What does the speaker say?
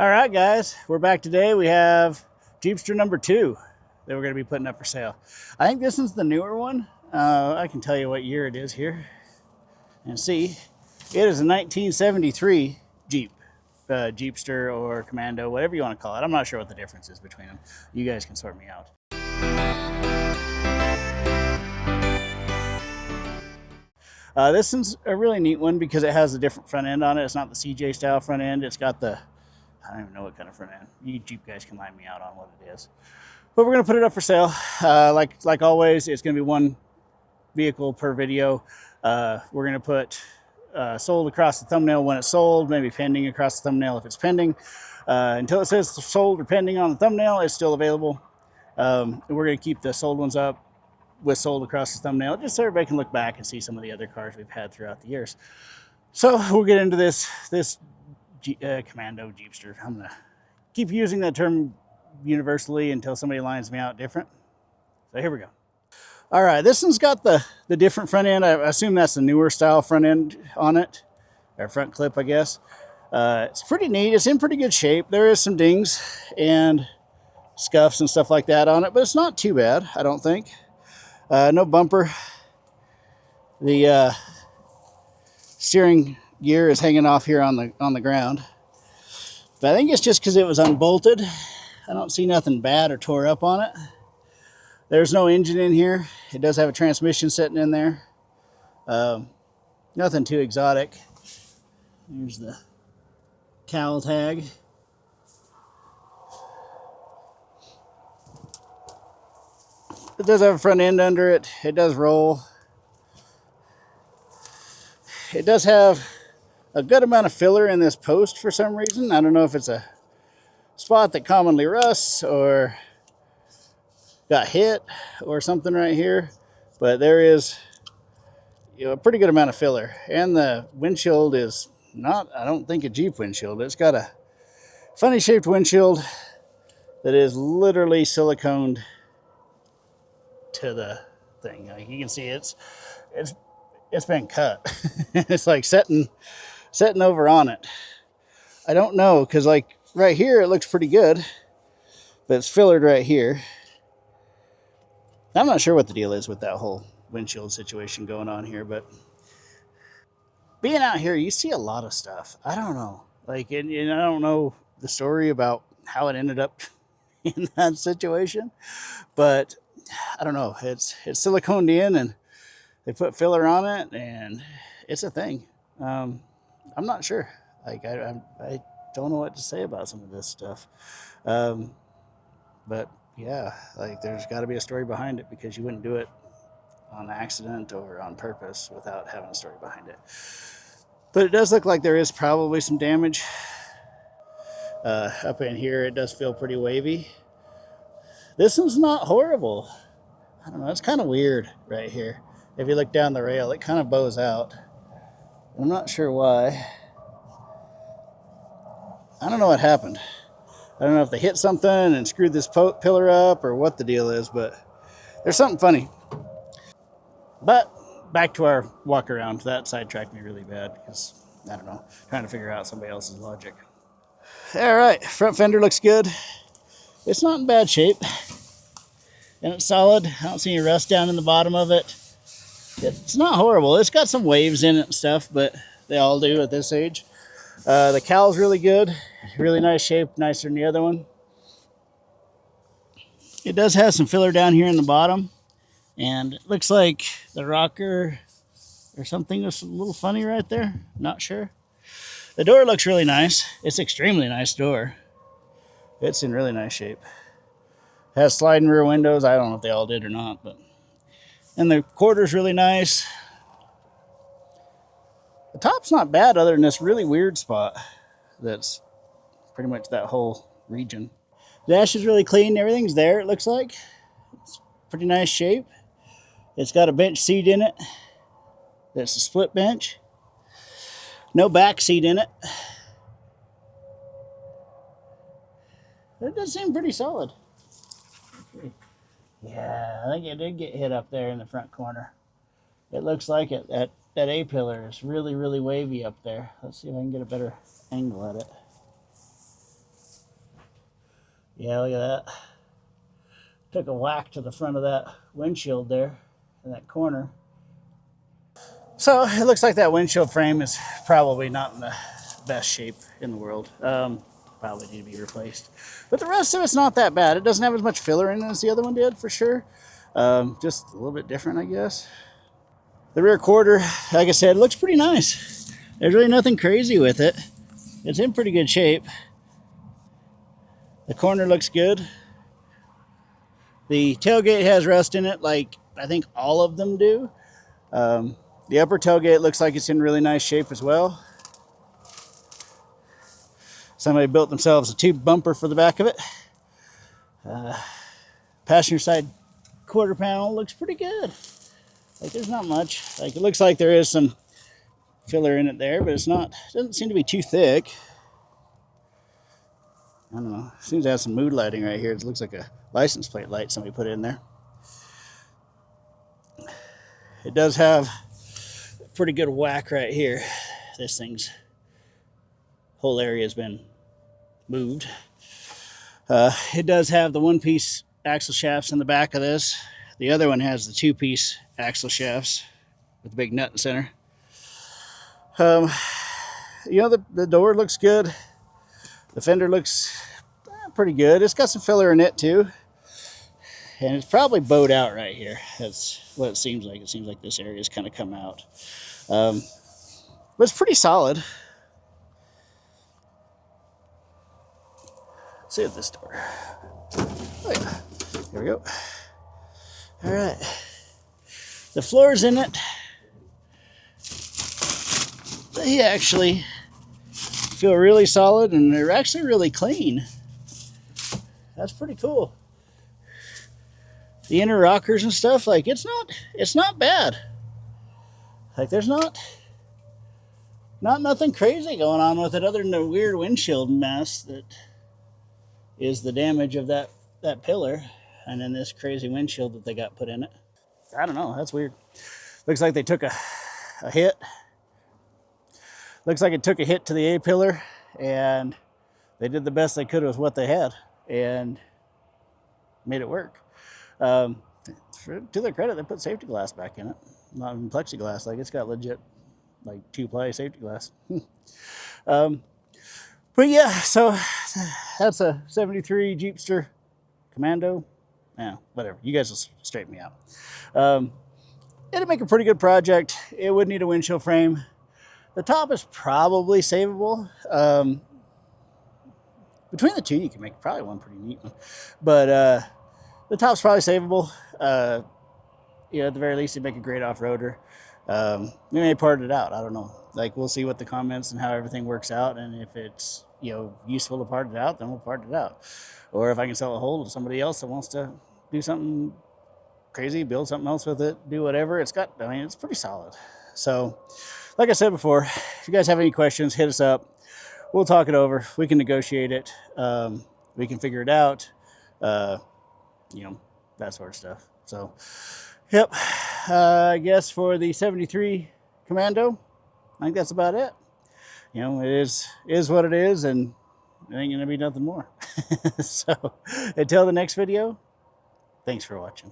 All right, guys, we're back today. We have Jeepster number 2 that we're going to be putting up for sale. I think this is the newer one. I can tell you what year it is here. And see, it is a 1973 Jeep. Jeepster or Commando, whatever you want to call it. I'm not sure what the difference is between them. You guys can sort me out. This one's a really neat one because it has a different front end on it. It's not the CJ style front end. It's got the, I don't even know what kind of front end. You Jeep guys can line me out on what it is. But we're going to put it up for sale. Like always, it's going to be one vehicle per video. We're going to put sold across the thumbnail when it's sold, maybe pending across the thumbnail if it's pending. Until it says sold or pending on the thumbnail, it's still available. We're going to keep the sold ones up with sold across the thumbnail, just so everybody can look back and see some of the other cars we've had throughout the years. So we'll get into this Commando Jeepster. I'm going to keep using that term universally until somebody lines me out different. So here we go. All right, this one's got the different front end. I assume that's the newer style front end on it, or front clip, I guess. It's pretty neat. It's in pretty good shape. There is some dings and scuffs and stuff like that on it, but it's not too bad, I don't think. No bumper. The steering gear is hanging off here on the ground, but I think it's just because it was unbolted. I don't see nothing bad or tore up on it. There's no engine in here. It does have a transmission sitting in there. Nothing too exotic. Here's the cowl tag. It does have a front end under it. It does roll. It does have a good amount of filler in this post for some reason. I don't know if it's a spot that commonly rusts or got hit or something right here, but there is, a pretty good amount of filler. And the windshield is not, I don't think, a Jeep windshield. It's got a funny shaped windshield that is literally siliconed to the thing. Like you can see, it's been cut. It's like setting over on it. I don't know, because like right here it looks pretty good, but it's fillered right here. I'm not sure what the deal is with that whole windshield situation going on here, but being out here, you see a lot of stuff. I don't know. Like, and I don't know the story about how it ended up in that situation, but I don't know. It's siliconed in and they put filler on it and it's a thing. I'm not sure. Like, I don't know what to say about some of this stuff. But yeah, like there's got to be a story behind it, because you wouldn't do it on accident or on purpose without having a story behind it. But it does look like there is probably some damage. Up in here, it does feel pretty wavy. This one's not horrible. I don't know, it's kind of weird right here. If you look down the rail, it kind of bows out. I'm not sure why. I don't know what happened. I don't know if they hit something and screwed this pillar up or what the deal is, but there's something funny. But back to our walk around. That sidetracked me really bad because, I don't know, trying to figure out somebody else's logic. All right, front fender looks good. It's not in bad shape. And it's solid. I don't see any rust down in the bottom of it. It's not horrible. It's got some waves in it and stuff, but they all do at this age. The cowl's really good. Really nice shape, nicer than the other one. It does have some filler down here in the bottom, and it looks like the rocker or something was a little funny right there. Not sure. The door looks really nice. It's an extremely nice door. It's in really nice shape. It has sliding rear windows. I don't know if they all did or not, but and the quarter's really nice. The top's not bad other than this really weird spot that's pretty much that whole region. The dash is really clean. Everything's there, it looks like. It's pretty nice shape. It's got a bench seat in it. That's a split bench. No back seat in it. It does seem pretty solid. Yeah, I think it did get hit up there in the front corner. It looks like it. That A-pillar is really, really wavy up there. Let's see if I can get a better angle at it. Yeah, look at that. Took a whack to the front of that windshield there in that corner. So it looks like that windshield frame is probably not in the best shape in the world. Probably need to be replaced. But the rest of it's not that bad. It doesn't have as much filler in it as the other one did, for sure. Just a little bit different, I guess. The rear quarter, like I said, looks pretty nice. There's really nothing crazy with it. It's in pretty good shape. The corner looks good. The tailgate has rust in it, like I think all of them do. The upper tailgate looks like it's in really nice shape as well. Somebody built themselves a tube bumper for the back of it. Passenger side quarter panel looks pretty good. Like there's not much. Like it looks like there is some filler in it there, but it's not. It doesn't seem to be too thick. I don't know. It seems to have some mood lighting right here. It looks like a license plate light somebody put in there. It does have a pretty good whack right here. This thing's whole area has been moved. It does have the one-piece axle shafts in the back of this. The other one has the two-piece axle shafts with the big nut in the center. You know, the door looks good. The fender looks pretty good. It's got some filler in it too. And it's probably bowed out right here. That's what it seems like. It seems like this area's kind of come out. But it's pretty solid. Let's see at this door. Oh yeah, here we go. All right. The floors in it, they actually feel really solid and they're actually really clean. That's pretty cool. The inner rockers and stuff, like it's not bad. Like there's nothing crazy going on with it other than the weird windshield mess that is the damage of that pillar and then this crazy windshield that they got put in it. I don't know, that's weird. Looks like they took a hit. Looks like it took a hit to the A-pillar and they did the best they could with what they had and made it work. To their credit, they put safety glass back in it. Not even plexiglass, like it's got legit like 2-ply safety glass. But yeah, so that's a 73 Jeepster Commando. Yeah, whatever. You guys will straighten me out. It'd make a pretty good project. It would need a windshield frame. The top is probably savable. Between the two, you can make probably one pretty neat one. But the top's probably savable. You know, at the very least, it'd make a great off-roader. We may part it out. I don't know. Like, we'll see what the comments and how everything works out. And if it's, you know, useful to part it out, then we'll part it out. Or if I can sell a whole to somebody else that wants to do something crazy, build something else with it, do whatever. It's pretty solid. So, like I said before, if you guys have any questions, hit us up. We'll talk it over. We can negotiate it. We can figure it out. You know, that sort of stuff. So, yep. I guess for the 73 Commando, I think that's about it. You know, it is what it is, and it ain't gonna be nothing more. So, until the next video, thanks for watching.